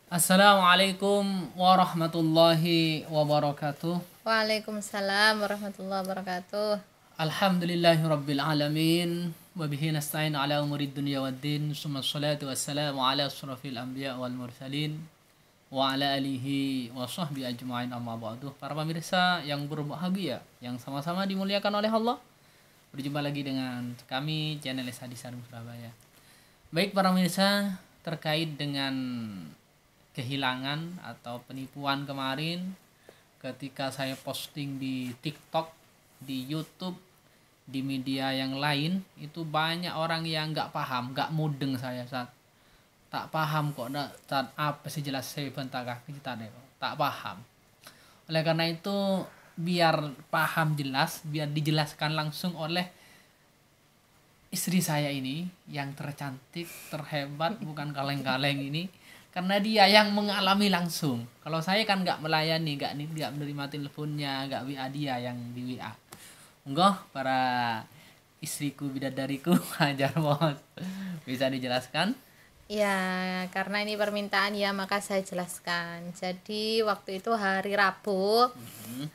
Assalamualaikum warahmatullahi wabarakatuh. Waalaikumsalam warahmatullahi wabarakatuh. Alhamdulillahi rabbil alamin. Wabihi nasta'in ala umurid dunya waddin. Summa salatu wassalamu ala asrafil anbiya wal mursalin. Wa ala alihi wa sahbihi ajma'in amma ba'du. Para pemirsa yang berbahagia, yang sama-sama dimuliakan oleh Allah. Berjumpa lagi dengan kami, channel Esa di Sarum Surabaya. Baik para pemirsa, terkait dengan kehilangan atau penipuan kemarin ketika saya posting di TikTok, di YouTube, di media yang lain, itu banyak orang yang nggak paham, nggak mudeng saya saat tak paham kok saat apa sih jelas saya bentar kita deh tak paham. Oleh karena itu biar paham jelas, biar dijelaskan langsung oleh istri saya ini yang tercantik, terhebat, bukan kaleng-kaleng ini, karena dia yang mengalami langsung. Kalau saya kan nggak melayani, nggak menerima teleponnya, nggak WA dia yang di WA. Enggak, para istriku bidadariku hajar bos. Bisa dijelaskan? Ya, karena ini permintaan ya maka saya jelaskan. Jadi waktu itu hari Rabu.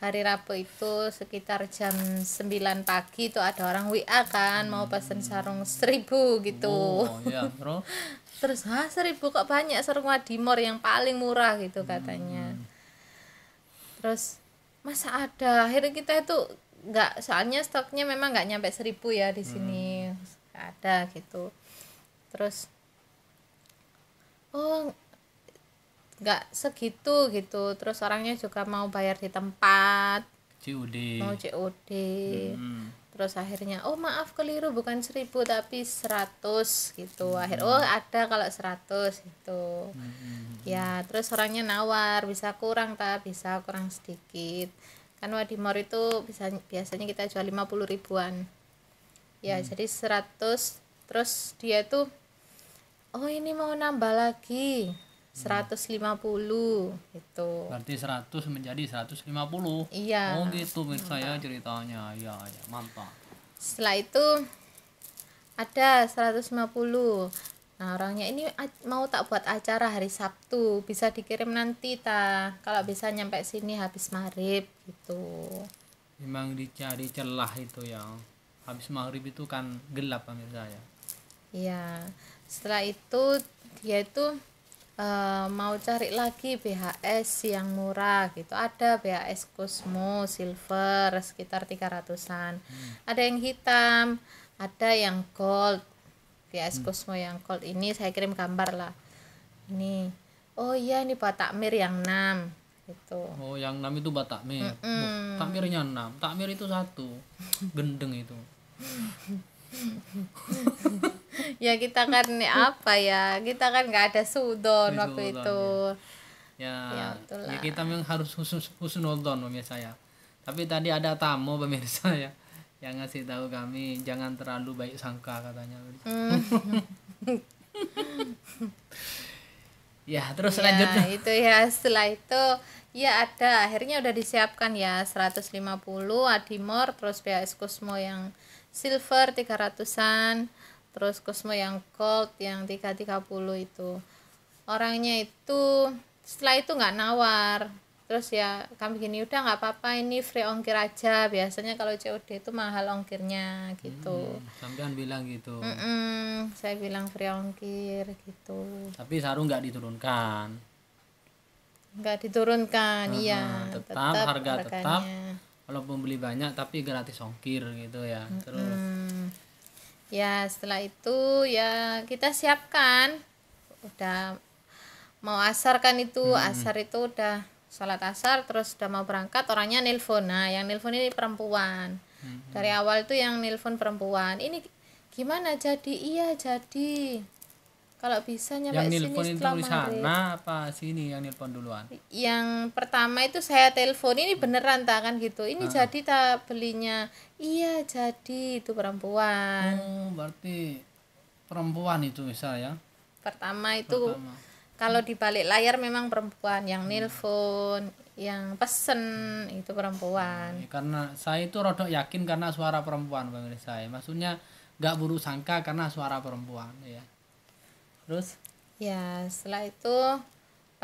Hari Rabu itu sekitar jam 9 pagi itu ada orang WA kan mau pesen sarung 1.000 gitu. Oh ya, bro. Terus 1.000 kok banyak sarung Wadimor yang paling murah gitu katanya. Terus masa ada? Akhirnya kita itu nggak, soalnya stoknya memang nggak nyampe 1.000 ya di sini. Nggak ada gitu. Terus oh nggak segitu gitu, terus orangnya juga mau bayar di tempat, COD. mau COD. Hmm. Terus akhirnya oh maaf keliru, bukan 1.000 tapi 100 gitu. Oh ada kalau 100 gitu. Ya terus orangnya nawar, bisa kurang tak, bisa kurang sedikit kan. Wadimor itu biasanya kita jual 50 ribuan ya, jadi 100. Terus dia tuh oh ini mau nambah lagi 150 gitu. Berarti 100 menjadi 150. Iya. Oh gitu mirsa ya ceritanya. Ya, ya, mantap. Setelah itu ada 150. Nah orangnya ini mau tak buat acara hari Sabtu, bisa dikirim nanti ta, kalau bisa nyampe sini habis maghrib gitu. Memang dicari celah itu ya. Habis maghrib itu kan gelap pemirsa ya. Iya. Setelah itu dia itu mau cari lagi BHS yang murah gitu. Ada BHS Cosmo silver sekitar 300-an. Ada yang hitam, ada yang gold. BHS Cosmo yang gold ini saya kirim gambar lah. Ini. Oh iya ini buat takmir yang 6 gitu. Oh yang 6 itu buat takmir. Takmirnya 6. Takmir itu satu. Gendeng itu. Ya kita kan apa ya, kita kan nggak ada sudon waktu Husnudon, itu. Ya, Ya, itulah. ya kita memang harus husnudon pemirsa ya. Tapi tadi ada tamu pemirsa ya yang ngasih tahu kami jangan terlalu baik sangka katanya. Ya, terus Ya lanjut. itu ya, setelah itu ya ada, akhirnya udah disiapkan ya 150 Adimor, terus BHS Cosmo yang silver 300-an, terus Cosmo yang gold yang 330 itu. Orangnya itu setelah itu nggak nawar, terus ya kami gini udah nggak apa-apa ini free ongkir aja, biasanya kalau COD itu mahal ongkirnya gitu. Sampean bilang gitu. Saya bilang free ongkir gitu, Tapi sarung nggak diturunkan. nggak diturunkan. Iya Tetap harga tetap. harganya. Walaupun beli banyak tapi gratis ongkir gitu ya. Terus Ya setelah itu ya kita siapkan, udah mau asar kan itu. Asar itu udah sholat asar, terus udah mau berangkat, orangnya nelpon. Nah yang nelpon ini perempuan. Dari awal itu yang nelpon perempuan, ini gimana jadi? Iya jadi, kalau bisa nyampe yang sini nelpon itu setelah di maghrib. sana apa sini yang nelpon duluan? Yang pertama itu saya telepon, ini beneran tak kan gitu, ini jadi tak belinya? Iya jadi, itu perempuan. Oh, berarti perempuan itu bisa ya. Pertama itu Pertama. kalau di balik layar memang perempuan yang nelpon, yang pesen itu perempuan. Ya, karena saya itu rodok yakin karena suara perempuan pemirsa saya. Maksudnya nggak buruk sangka karena suara perempuan ya. Terus Ya setelah itu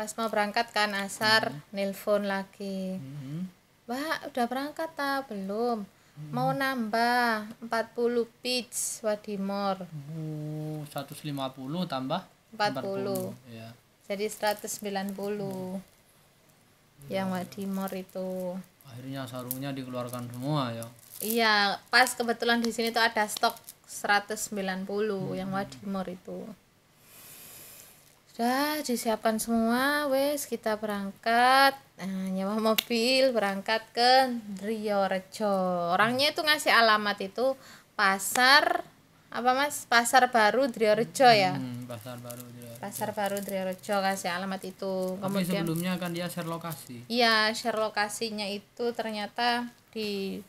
pas mau berangkat kan asar nelpon lagi, Mbak udah berangkat ta belum, mau nambah 40 pitch Wadimor, 150 tambah 40 ya. jadi 190 yang Wadimor itu. Akhirnya sarungnya dikeluarkan semua ya. Iya, pas kebetulan di sini tuh ada stok 190 yang Wadimor itu. Sudah disiapkan semua, wes kita berangkat. Nah, nyewa mobil berangkat ke Driorejo. Orangnya itu ngasih alamat itu pasar apa Mas? Pasar Baru Driorejo ya. Pasar Baru dia. Pasar Baru Driorejo kasih alamat itu. Tapi sebelumnya kan dia share lokasi. Iya, share lokasinya itu ternyata di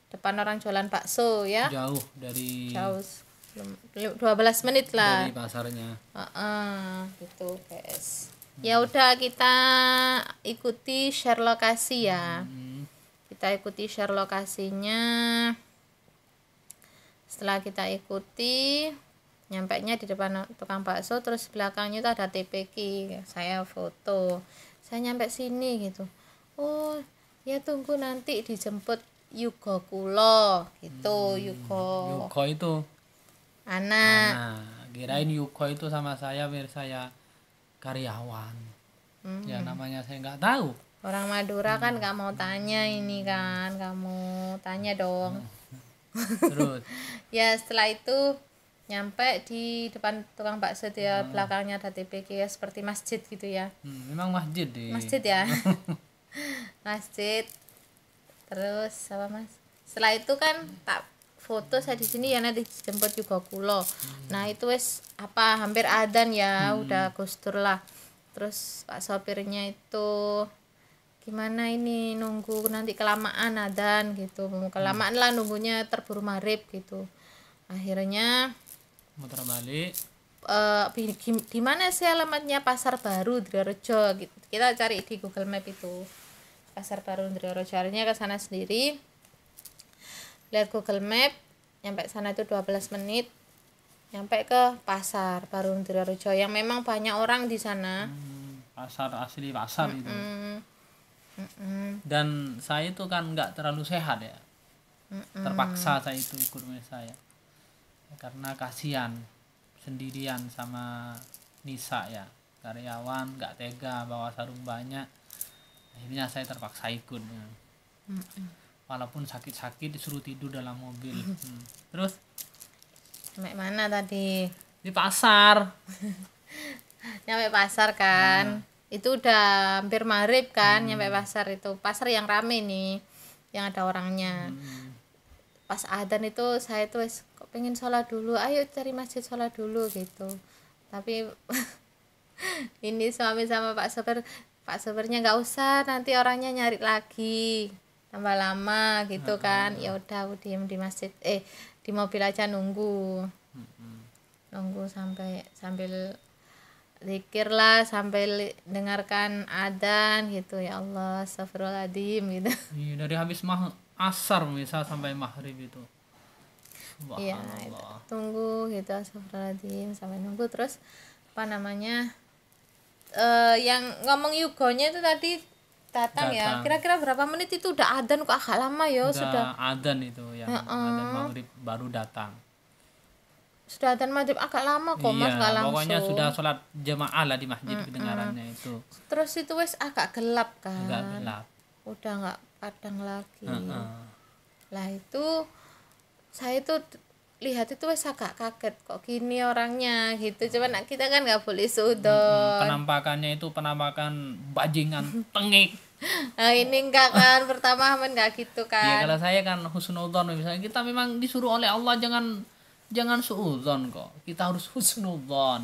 depan orang jualan bakso ya. Jauh dari Jauh 12 menit lah. dari pasarnya. Gitu guys. Ya udah kita ikuti share lokasi ya. Kita ikuti share lokasinya. Setelah kita ikuti, nyampainya di depan tukang bakso, terus belakangnya itu ada TPQ. Saya foto. Saya nyampe sini gitu. Oh, ya tunggu nanti dijemput Yugo Kulo gitu. Yugo itu anak. Nah, kirain Yuko itu sama saya biar saya karyawan. Ya namanya saya nggak tahu. Orang Madura kan nggak mau tanya ini kan, kamu tanya dong. Terus Ya setelah itu nyampe di depan tukang bakso dia, belakangnya ada TPQ ya, seperti masjid gitu ya. memang masjid deh. Masjid ya. Masjid. Terus apa Mas? Setelah itu kan tak foto saya di sini ya, nanti dijemput juga kulo. Nah itu wes apa hampir adzan ya, udah gustur lah. Terus pak sopirnya itu gimana ini nunggu nanti kelamaan adzan gitu, kelamaan lah nunggunya, terburu maghrib gitu. Akhirnya muter balik. Di mana sih alamatnya Pasar Baru Driorejo gitu. Kita cari di Google Map itu Pasar Baru Driorejo, akhirnya ke sana sendiri. Lihat Google Map, nyampe sana itu 12 menit, nyampe ke Pasar Baru Driorejo yang memang banyak orang di sana. Pasar asli pasar itu. Dan saya itu kan nggak terlalu sehat ya. Terpaksa saya itu ikut saya karena kasihan sendirian sama Nisa ya, karyawan nggak tega bawa sarung banyak. Akhirnya saya terpaksa ikut ya. Walaupun sakit-sakit disuruh tidur dalam mobil. Terus Sampai mana tadi? di pasar. Nyampe pasar kan. Itu udah hampir maghrib kan, nyampe pasar itu. Pasar yang rame nih, yang ada orangnya. Pas adzan itu saya tuh kok pengen sholat dulu, ayo cari masjid sholat dulu gitu. Tapi ini suami sama pak sopirnya nggak usah, nanti orangnya nyari lagi tambah lama gitu kan. Ya udah aku diem di masjid, di mobil aja nunggu sambil zikir lah, sambil dengarkan adzan gitu. Ya Allah, astagfirullahaladzim gitu. Iya, dari habis asar misal sampai maghrib itu. Iya, tunggu gitu, astagfirullahaladzim, sampai nunggu. Terus apa namanya, yang ngomong Yugonya itu tadi datang ya, kira-kira berapa menit itu udah adzan, kok agak lama ya. Sudah adzan itu yang adzan maghrib baru datang. Sudah adzan maghrib agak lama kok Mas, nggak langsung. Pokoknya sudah sholat jamaah lah di masjid kedengarannya itu. Terus itu wes agak gelap kan. Agak gelap. Udah nggak padang lagi. Lah itu saya tuh lihat itu wes agak kaget, kok gini orangnya gitu. Cuman kita kan nggak boleh sudon. Penampakannya itu penampakan bajingan tengik. Nah ini enggak kan, pertama aman nggak gitu kan. Ya kalau saya kan husnudzon, misalnya kita memang disuruh oleh Allah jangan suudzon kok. Kita harus husnudzon.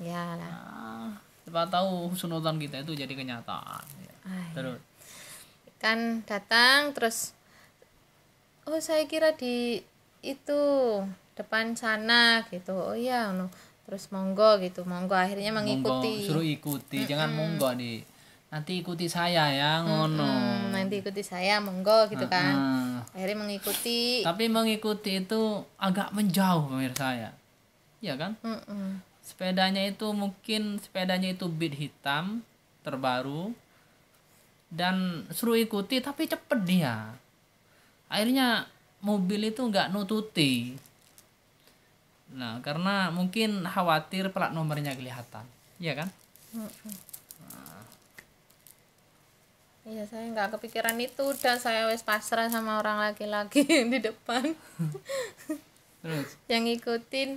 Ya lah. Siapa tahu husnudzon kita itu jadi kenyataan. Ya. Terus kan datang, terus saya kira di itu depan sana gitu. Oh iya, terus monggo gitu, monggo akhirnya mengikuti. Suruh ikuti, jangan monggo nih. Nanti ikuti saya ya, ngono. Nanti ikuti saya, monggo gitu kan. Akhirnya mengikuti. Tapi mengikuti itu agak menjauh pemirsa ya. Iya kan? Sepedanya itu beat hitam, terbaru dan suruh ikuti, tapi cepet dia. Akhirnya mobil itu nggak nututi. Nah, karena mungkin khawatir plat nomornya kelihatan, iya kan? Iya, saya nggak kepikiran itu, dan saya wes pasrah sama orang laki-laki yang di depan. Terus Yang ngikutin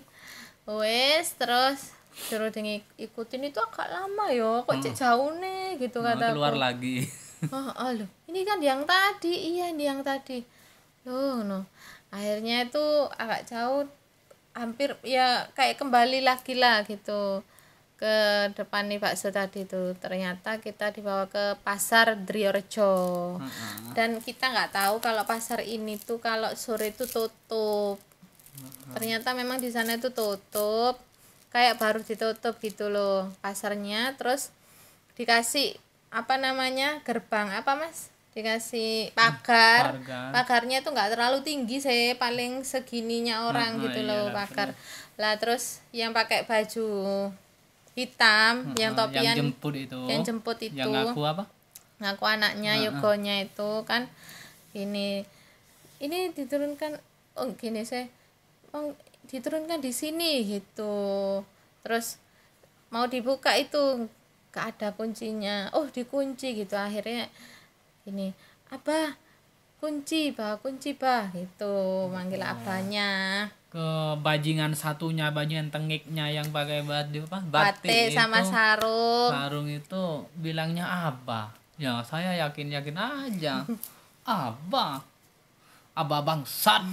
wes, terus suruh ikutin itu agak lama yo, kok cek jauh nih gitu keluar kataku. lagi. Loh, ini kan yang tadi, iya ini yang tadi. Loh, no. Akhirnya itu agak jauh, hampir ya kayak kembali lagi lah gitu ke depan nih bakso tadi tuh. Ternyata kita dibawa ke pasar Driorejo. Dan kita nggak tahu kalau pasar ini tuh kalau sore itu tutup. Ternyata memang di sana itu tutup, kayak baru ditutup gitu loh pasarnya. Terus dikasih apa namanya, gerbang apa mas, dikasih pagar. Pagarnya tuh nggak terlalu tinggi sih, paling segininya orang gitu loh pagar lah. Terus yang pakai baju hitam, yang topian, yang jemput itu yang ngaku apa, ngaku anaknya Yogonya itu kan, ini diturunkan, oh gini sih, oh diturunkan di sini gitu. Terus mau dibuka itu gak ada kuncinya, oh dikunci gitu. Akhirnya ini, abah kunci bah gitu, manggil abahnya. Ke bajingan satunya, bajingan tengiknya yang pakai baju apa, batik sama itu, sarung itu bilangnya abah. Ya saya yakin aja abah bangsat.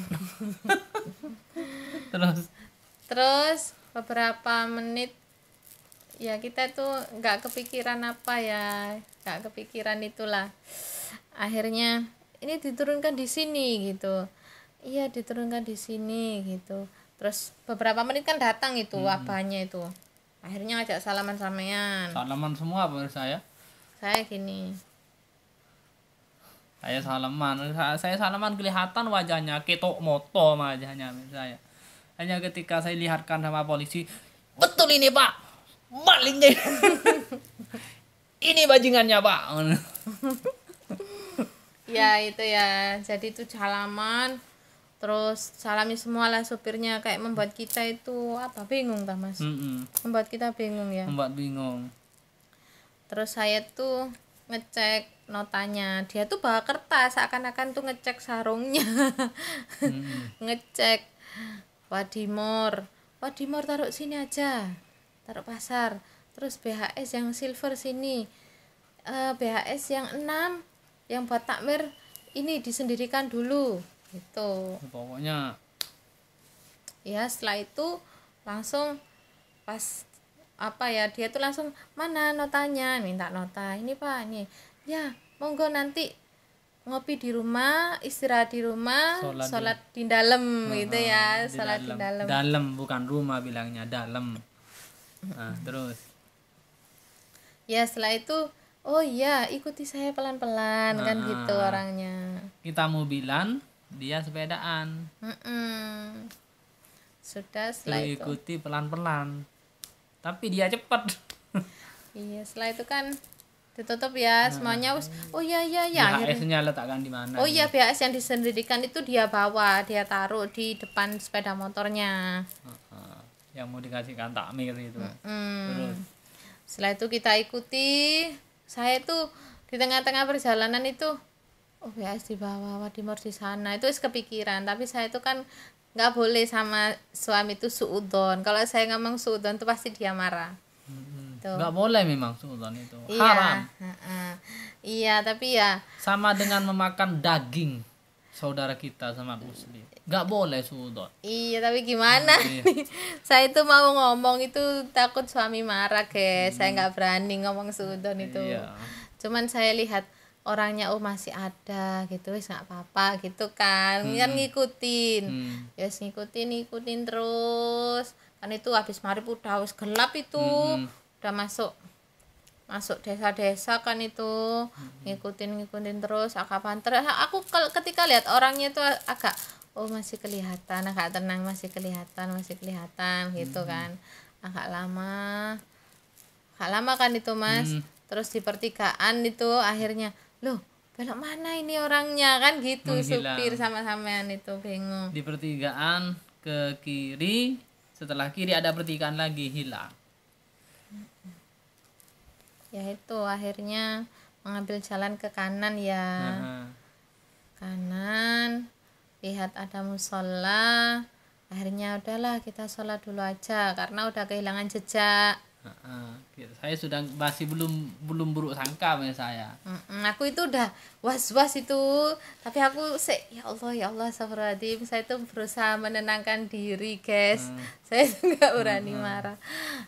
terus beberapa menit ya kita tuh nggak kepikiran apa ya, nggak kepikiran itulah. Akhirnya ini diturunkan di sini gitu, iya diturunkan di sini gitu. Terus beberapa menit kan datang itu abahnya itu. Akhirnya ngajak salaman semua baru saya gini, saya salaman kelihatan wajahnya, ketok moto wajahnya saya. Hanya ketika saya lihatkan sama polisi, betul ini pak, malingnya. Ini bajingannya pak. Ya itu ya, jadi itu salaman, terus salami semua lah supirnya, kayak membuat kita itu apa, bingung tak mas? Membuat kita bingung ya. Terus saya tuh ngecek notanya, dia tuh bawa kertas seakan-akan tuh ngecek sarungnya. Ngecek Wadimor taruh sini aja, taruh pasar. Terus BHS yang silver sini, BHS yang 6 yang buat takmir ini disendirikan dulu gitu. Pokoknya ya setelah itu langsung pas apa ya, dia tuh langsung, mana notanya, minta nota, ini pak, ini ya monggo nanti ngopi di rumah, istirahat di rumah, sholat di dalam gitu ya, sholat di dalam bukan rumah bilangnya, dalam. Nah terus ya setelah itu, oh iya ikuti saya pelan-pelan kan gitu orangnya. Kita mobilan, dia sepedaan. Sudah setelah itu ikuti pelan-pelan, tapi dia cepat. Iya setelah itu kan ditutup ya semuanya. Oh iya BHS-nya letakkan di mana? Oh iya, BHS yang disendirikan itu dia bawa, dia taruh di depan sepeda motornya. Yang mau dikasihkan takmir itu. Terus setelah itu kita ikuti. Saya tuh di tengah-tengah perjalanan itu, oh BHS di bawah, Wadimor di sana. Itu kepikiran, tapi saya itu kan nggak boleh sama suami itu suudon. Kalau saya ngomong suudon tuh pasti dia marah. Nggak boleh memang suudon itu, iya, haram. Iya, tapi ya sama dengan memakan daging saudara kita sama muslim, nggak boleh suudon. Iya, tapi gimana nih? Saya itu mau ngomong itu takut suami marah guys. Saya nggak berani ngomong suudon itu. Cuman saya lihat orangnya, oh masih ada gitu, wis nggak apa-apa gitu kan. Kan ngikutin, yes ngikutin terus kan. Itu habis maghrib udah wis gelap itu, udah masuk desa-desa kan itu. Ngikutin terus agak banter. Aku ketika lihat orangnya itu agak, oh masih kelihatan, agak tenang, masih kelihatan gitu kan. Agak lama kan itu mas. terus di pertigaan itu akhirnya loh belok mana ini orangnya kan gitu, Menghilang. supir sama sampean itu bingung. Di pertigaan ke kiri, setelah kiri ada pertigaan lagi, hilang. Ya itu akhirnya mengambil jalan ke kanan ya. Nah, Kanan, lihat ada musola, akhirnya udahlah kita sholat dulu aja karena udah kehilangan jejak. saya sudah masih belum buruk sangka sama saya. Aku itu udah was-was itu, tapi aku ya Allah astagfirullahaladzim, saya itu berusaha menenangkan diri guys. Saya itu nggak berani marah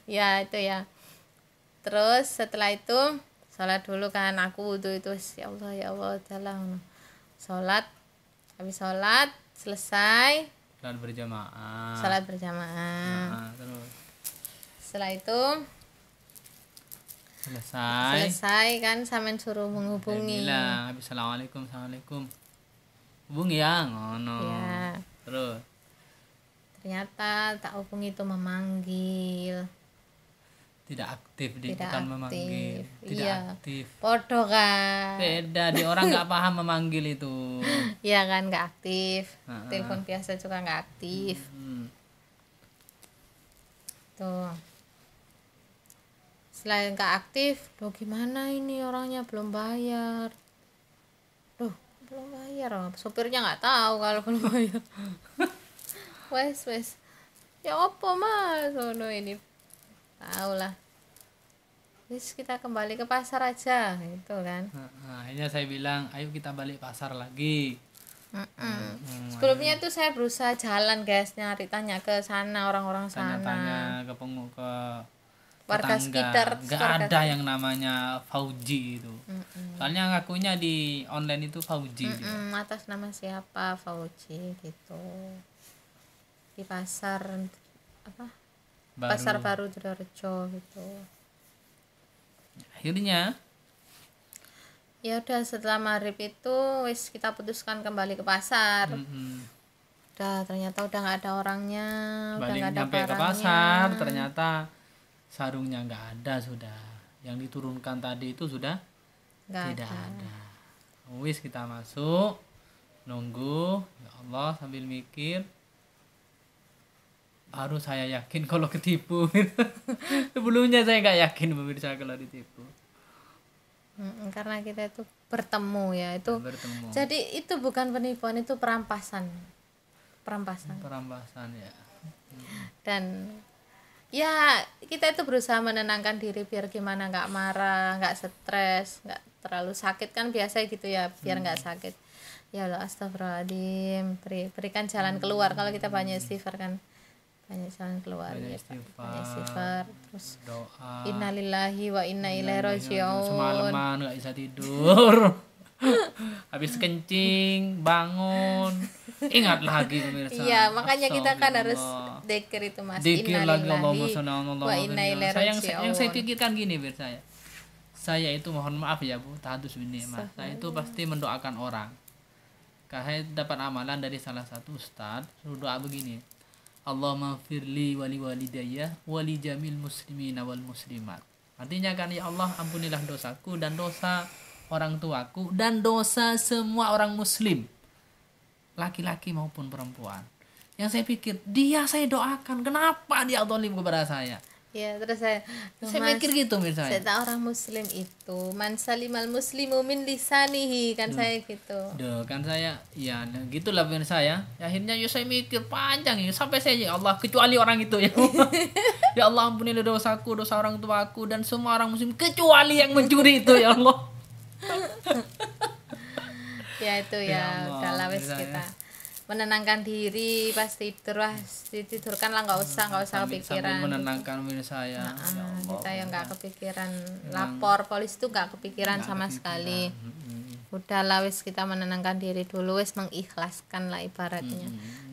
ya itu ya. Terus setelah itu sholat dulu kan, aku wudu itu ya Allah udahlah sholat. Habis sholat selesai Sholat berjamaah. terus Terus setelah itu selesai kan sampean suruh saya menghubungi bilang habis assalamualaikum hubungi ya ngono. ya. Terus Ternyata tak hubungi itu memanggil, tidak aktif, tidak bukan aktif. memanggil, tidak Iya. aktif. Podo kan. Beda, di orang nggak paham memanggil itu. Iya kan nggak aktif. Ha-ha. Telepon biasa juga nggak aktif. Tuh. Selain nggak aktif, loh gimana ini orangnya belum bayar. Loh, belum bayar. Sopirnya nggak tahu kalau belum bayar. wes. Ya apa mas? Oh no, ini tahu lah. Wis kita kembali ke pasar aja, gitu kan. Akhirnya saya bilang, ayo kita balik pasar lagi. Sebelumnya tuh saya berusaha jalan guys, nyari tanya ke sana orang-orang sana. Tanya-tanya ke Warga tetangga. sekitar. Nggak ada yang namanya Fauji itu. Soalnya ngakunya di online itu Fauji. Atas nama siapa Fauji gitu. Di pasar apa? Pasar Baru Sidoarjo gitu. Akhirnya Ya udah setelah maghrib itu wis kita putuskan kembali ke pasar. Udah ternyata udah nggak ada orangnya, udah balik nggak ada nyampe ke barangnya. pasar, ternyata sarungnya nggak ada sudah. Yang diturunkan tadi itu sudah Nggak tidak ada. ada. Wis kita masuk, nunggu, ya Allah sambil mikir. Baru saya yakin kalau ketipu. Sebelumnya saya nggak yakin pemirsa kalau ditipu. Karena kita itu bertemu ya itu. Bertemu. Jadi itu bukan penipuan, itu perampasan Ya. Dan ya kita itu berusaha menenangkan diri biar gimana nggak marah, nggak stres, nggak terlalu sakit kan biasa gitu ya, biar nggak sakit. Ya Allah astagfirullahaladzim, berikan jalan keluar. Kalau kita banyak istighfar kan banyak jalan keluar. Banyak Ya, Pak. istighfar. Banyak istighfar, terus Doa. innalillahi wa inna ilaihi rajiun. Semalaman nggak bisa tidur. Habis kencing bangun, ingat lagi pemirsa. Iya, makanya kita kan harus Astagfirullah. dzikir itu Mas. Dzikir lagi Allahumma Innalillahi sholli ala wa Muhammad. inna ilaihi yang saya rajiun. pikirkan gini pemirsa ya. Saya itu mohon maaf ya Bu, tahadus ini Mas. Saya itu pasti mendoakan orang. Karena saya dapat amalan dari salah satu ustaz, suruh doa begini. Allahumma firli wali walidayya wali jamil muslimina wal muslimat. Artinya kan ya Allah ampunilah dosaku dan dosa orang tuaku dan dosa semua orang muslim, laki-laki maupun perempuan. Yang saya pikir dia saya doakan, kenapa dia zalim kepada saya? Ya, terus saya Mikir gitu saya misalnya. tahu orang muslim itu man salimal muslimu min lisanihi kan saya gitu. Duh, kan saya ya gitulah benar saya. Akhirnya ya saya mikir panjang ya sampai saya ya Allah kecuali orang itu ya. Ya Allah ampunilah dosaku, dosa orang tuaku dan semua orang muslim kecuali yang mencuri itu ya Allah. Ya itu Ya ya, Allah, udahlah wis bisa ya. kita menenangkan diri pas tidur ditidurkan lah, nggak usah Sambil kepikiran. menenangkan diri saya. Ya Allah. Kita yang nggak kepikiran lapor polisi itu nggak kepikiran Nggak sama kepikiran. sekali. Udahlah wis kita menenangkan diri dulu, wis mengikhlaskan lah ibaratnya.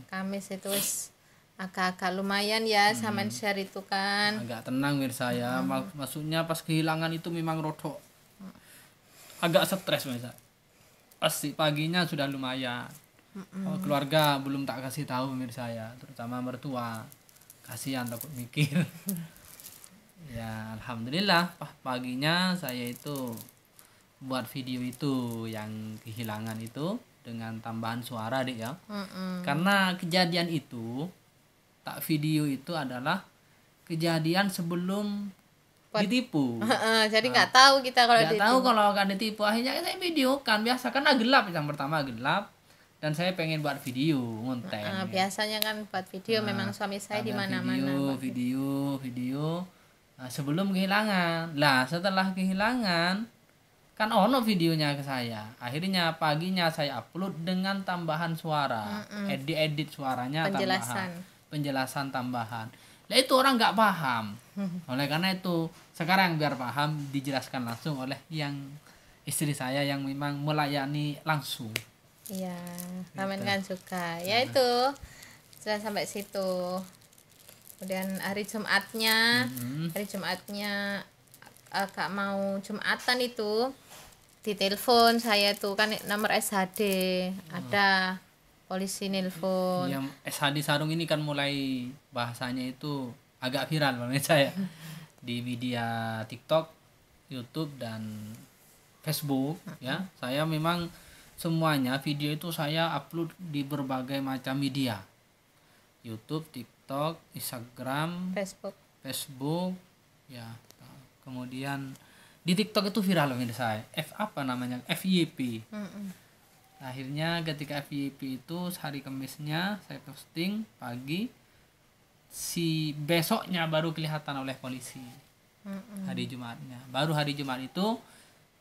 Kamis itu wis agak-agak lumayan ya sama share itu kan. Agak tenang mir saya. Maksudnya pas kehilangan itu memang rodok agak stres Mirsa. Pasti paginya sudah lumayan. Keluarga belum tak kasih tahu mir saya, terutama mertua. Kasihan takut mikir. Ya, alhamdulillah paginya saya itu buat video itu yang kehilangan itu dengan tambahan suara deh ya. Karena kejadian itu tak video itu adalah kejadian sebelum ditipu. Jadi nggak tahu kita kalau Nggak tahu kalau akan ditipu. Akhirnya saya video kan biasa karena gelap, yang pertama gelap dan saya pengen buat video ngonten. biasanya kan buat video memang suami saya di mana-mana. Video. Nah, sebelum kehilangan. Lah, setelah kehilangan kan ono videonya ke saya. Akhirnya paginya saya upload dengan tambahan suara. Edit suaranya penjelasan tambahan. Lah itu orang nggak paham. Oleh karena itu sekarang biar paham dijelaskan langsung oleh yang istri saya yang memang melayani langsung. Iya, ramen kan suka. Ya itu sudah sampai situ. Kemudian hari Jumatnya agak mau Jumatan itu ditelepon saya tuh kan nomor SHD ada polisi nelpon. Yang SHD Sarung ini kan mulai bahasanya itu agak viral menurut saya di media TikTok, YouTube dan Facebook ya. Saya memang semuanya video itu saya upload di berbagai macam media. YouTube, TikTok, Instagram, Facebook ya. Kemudian di TikTok itu viral menurut saya. FYP. Akhirnya ketika FYP itu hari Kamisnya saya posting pagi, si besoknya baru kelihatan oleh polisi. Hari Jumatnya. Baru hari Jumat itu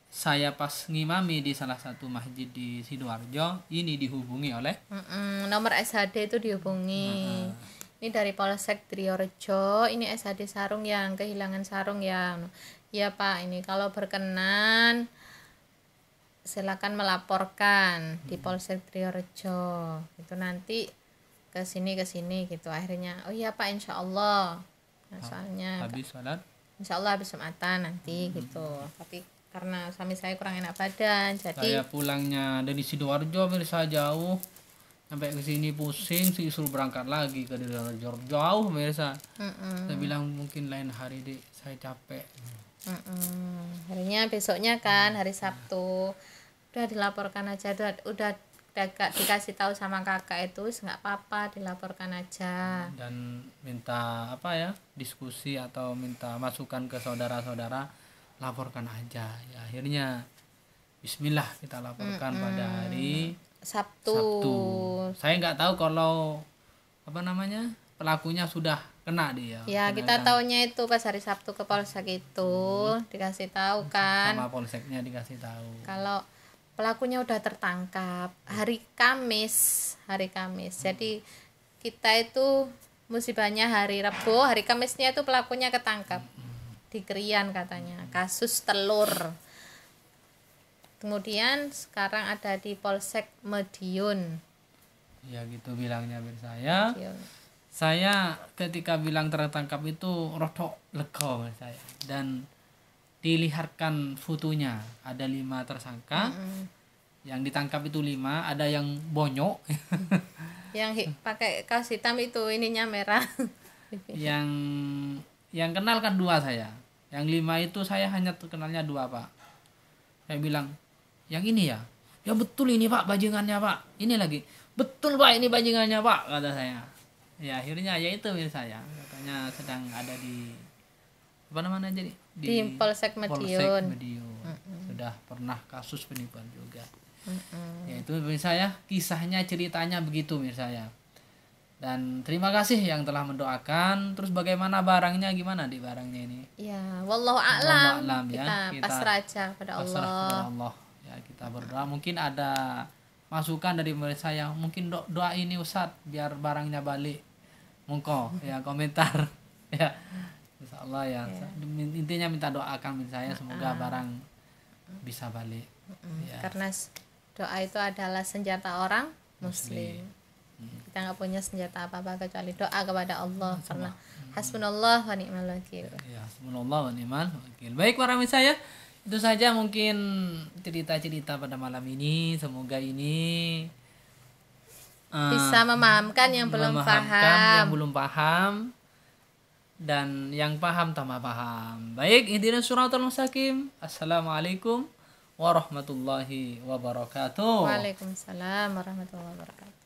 saya pas ngimami di salah satu masjid di Sidoarjo, ini dihubungi oleh nomor SHD itu dihubungi. Ini dari Polsek Triorejo, ini SHD Sarung yang kehilangan sarung yang ya Pak, ini kalau berkenan silakan melaporkan di Polsek Triorejo. Itu nanti ke sini gitu. Akhirnya oh iya Pak, insya Allah. Nah, soalnya habis sholat insya Allah habis Jumatan nanti gitu. Tapi karena suami saya kurang enak badan, jadi saya pulangnya dari Sidoarjo pemirsa jauh sampai ke sini pusing, disuruh berangkat lagi ke Sidoarjo jauh pemirsa. Saya bilang mungkin lain hari deh, saya capek. Harinya besoknya kan hari Sabtu udah dilaporkan aja, udah dikasih tahu sama kakak itu nggak apa-apa, dilaporkan aja dan minta diskusi atau minta masukan ke saudara-saudara, laporkan aja ya. Akhirnya Bismillah kita laporkan pada hari Sabtu. Saya nggak tahu kalau pelakunya sudah kena dia. Ya kita taunya itu pas hari Sabtu ke Polsek itu dikasih tahu kan. Sama polseknya dikasih tahu. Kalau pelakunya udah tertangkap hari Kamis. Jadi kita itu musibahnya hari Rabu, hari Kamisnya itu pelakunya ketangkap di Krian katanya, kasus telur. Kemudian sekarang ada di Polsek Madiun. Ya gitu bilangnya saya. Saya ketika bilang tertangkap itu rodok lega saya, dan dilihatkan fotonya ada 5 tersangka. Yang ditangkap itu 5, ada yang bonyok. Yang pakai kaos hitam itu ininya merah. yang kenal kan 2 saya. Yang 5 itu saya hanya kenalnya 2 Pak. Saya bilang, yang ini ya betul ini Pak bajingannya Pak. Ini lagi, betul Pak ini bajingannya Pak, kata saya. Ya akhirnya ya itu saya katanya sedang ada di di Polsek Madiun. Sudah pernah kasus penipuan juga. Ya itu saya kisahnya, ceritanya begitu saya. Dan terima kasih yang telah mendoakan. Terus bagaimana barangnya, gimana di barangnya ini? Ya, wallahu a'lam. Ya. Kita pasrah aja kepada Allah. Ya, kita berdoa. Mungkin ada masukan dari saya, mungkin doa ini Ustaz biar barangnya balik. Monggo ya komentar. Ya. Insyaallah ya. Intinya minta doakan saya semoga barang bisa balik. Ya. Karena doa itu adalah senjata orang muslim. Kita nggak punya senjata apa-apa kecuali doa kepada Allah. Karena hasbunallah wa ni'mal wakil. Ya, hasbunallah wa ni'mal wakil. Baik para pemirsa ya, itu saja mungkin cerita-cerita pada malam ini. Semoga ini bisa memahamkan yang belum paham. dan yang paham tambah paham. Baik, ihdinas siratal mustaqim. Assalamualaikum warahmatullahi wabarakatuh. Waalaikumsalam warahmatullahi wabarakatuh.